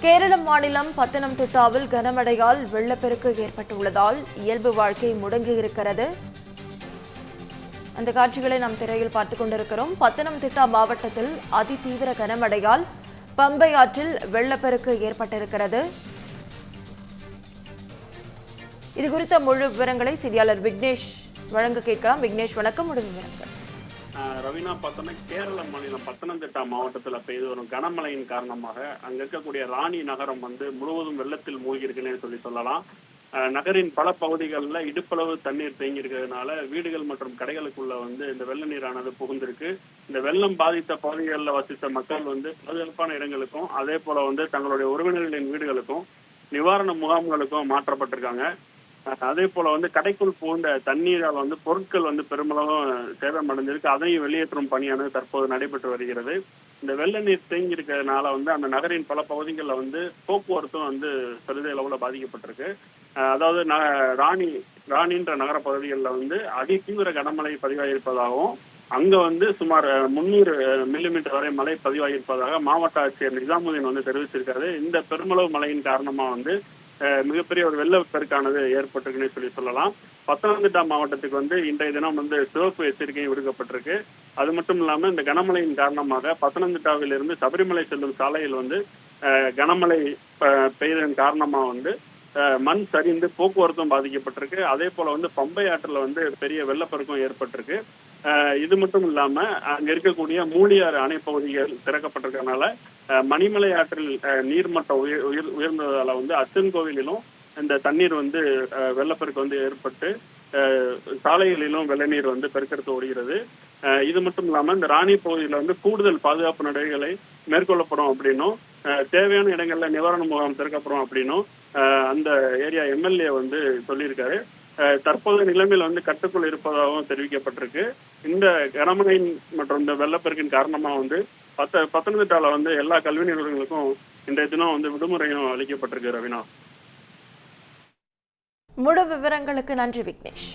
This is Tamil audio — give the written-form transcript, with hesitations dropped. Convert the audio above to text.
கேரள மாநிலம் பத்தனம்திட்டாவில் கனமழையால் வெள்ளப்பெருக்கு ஏற்பட்டுள்ளதால் இயல்பு வாழ்க்கை முடங்கியிருக்கிறது. அந்த காட்சிகளை நாம் திரையில் பார்த்துக் கொண்டிருக்கிறோம். பத்தனம்திட்டா மாவட்டத்தில் அதிதீவிர கனமழையால் பம்பை ஆற்றில் வெள்ளப்பெருக்கு ஏற்பட்டிருக்கிறது. இது குறித்த முழு விவரங்களை செய்தியாளர் விக்னேஷ் வழங்க கேட்கலாம். விக்னேஷ், வணக்கம். முழு விவரங்கள். ரவீனா, பார்த்தோன்னா கேரள மாநிலம் பத்தனம்திட்டா மாவட்டத்தில் பெய்து வரும் கனமழையின் காரணமாக அங்க இருக்கக்கூடிய ராணி நகரம் முழுவதும் வெள்ளத்தில் மூழ்கி இருக்குன்னு சொல்லலாம். நகரின் பல பகுதிகளில் இடுப்பளவு தண்ணீர் தேங்கி இருக்கிறதுனால வீடுகள் மற்றும் கடைகளுக்குள்ள இந்த வெள்ள நீரானது புகுந்திருக்கு. இந்த வெள்ளம் பாதித்த பகுதிகளில் வசித்த மக்கள் பாதுகாப்பான இடங்களுக்கும் அதே போல தங்களுடைய உறவினர்களின் வீடுகளுக்கும் நிவாரண முகாம்களுக்கும் மாற்றப்பட்டிருக்காங்க. அதே போல கடைக்குள் புகுந்த தண்ணீரால் பொருட்கள் பெருமளவும் சேதமடைஞ்சிருக்கு. அதையும் வெளியேற்றும் பணியானது தற்போது நடைபெற்று வருகிறது. இந்த வெள்ள நீர் தேங்கி இருக்கிறதுனால அந்த நகரின் பல பகுதிகளில் போக்குவரத்தும் பெரித அளவில் பாதிக்கப்பட்டிருக்கு. அதாவது ராணின்ற நகர பகுதிகளில் அதிதீவிர கனமழை பதிவாகியிருப்பதாகவும் அங்க சுமார் 300 மில்லிமீட்டர் வரை மழை பதிவாகியிருப்பதாக மாவட்ட ஆட்சியர் நிசாமுதீன் தெரிவிச்சிருக்காரு. இந்த பெருமளவு மழையின் காரணமா மிகப்பெரிய ஒரு வெள்ளப்பெருக்கானது ஏற்பட்டிருக்குன்னு சொல்லலாம். பத்தனம்திட்டா மாவட்டத்துக்கு இன்றைய தினம் சிவப்பு எச்சரிக்கை விடுக்கப்பட்டிருக்கு. அது மட்டும் இல்லாம இந்த கனமழையின் காரணமாக பத்தனம்திட்டாவில் இருந்து சபரிமலை செல்லும் சாலையில் கனமழை பெய்ததன் காரணமா மண் சரிந்து போக்குவரத்தும் பாதிக்கப்பட்டிருக்கு. அதே போல பம்பை ஆற்றில் பெரிய வெள்ளப்பெருக்கம் ஏற்பட்டிருக்கு. இது மட்டும் இல்லாம அங்க இருக்கக்கூடிய மூலியாறு அணை பகுதிகள் திறக்கப்பட்டிருக்கனால மணிமலை ஆற்றில் நீர்மட்டம் உயர்ந்ததால அச்சன் கோவிலிலும் இந்த தண்ணீர் வெள்ளப்பெருக்கு ஏற்பட்டு சாலைகளிலும் வெள்ள நீர் பெருக்கெடுத்து ஓடுகிறது. இது மட்டும் இல்லாம இந்த ராணி பகுதியில கூடுதல் பாதுகாப்பு நடவடிக்கைகளை மேற்கொள்ளப்படும் அப்படின்னும் தேவையான இடங்கள்ல நிவாரண முகாம் திறக்கப்படும் அப்படின்னும் அந்த ஏரியா எம்எல்ஏ சொல்லியிருக்காரு. தற்போதைய நிலைமையில் கட்டுக்குள் இருப்பதாகவும் தெரிவிக்கப்பட்டிருக்கு. இந்த கனமழை மற்றும் இந்த வெள்ளப்பெருக்கின் காரணமா பத்தனம்திட்டால எல்லா கல்வி நிறுவனங்களுக்கும் இன்றைய தினம் விடுமுறையும் அளிக்கப்பட்டிருக்கு. ரவீனா, முழு விவரங்களுக்கு நன்றி விக்னேஷ்.